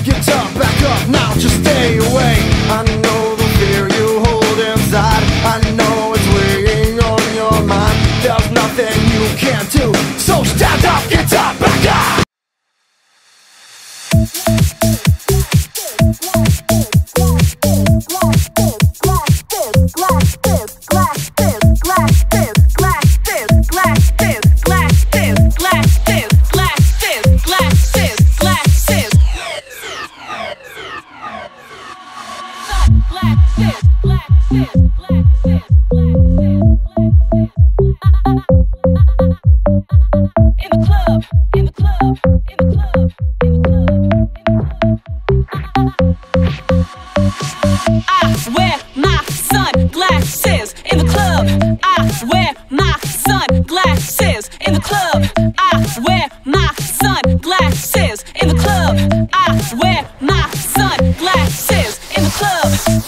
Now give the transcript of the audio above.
get up, back up, now just stay away. I know the fear you hold inside, I know it's weighing on your mind. There's nothing you can't do, so stand up, get up, back up. I wear my sunglasses in the club.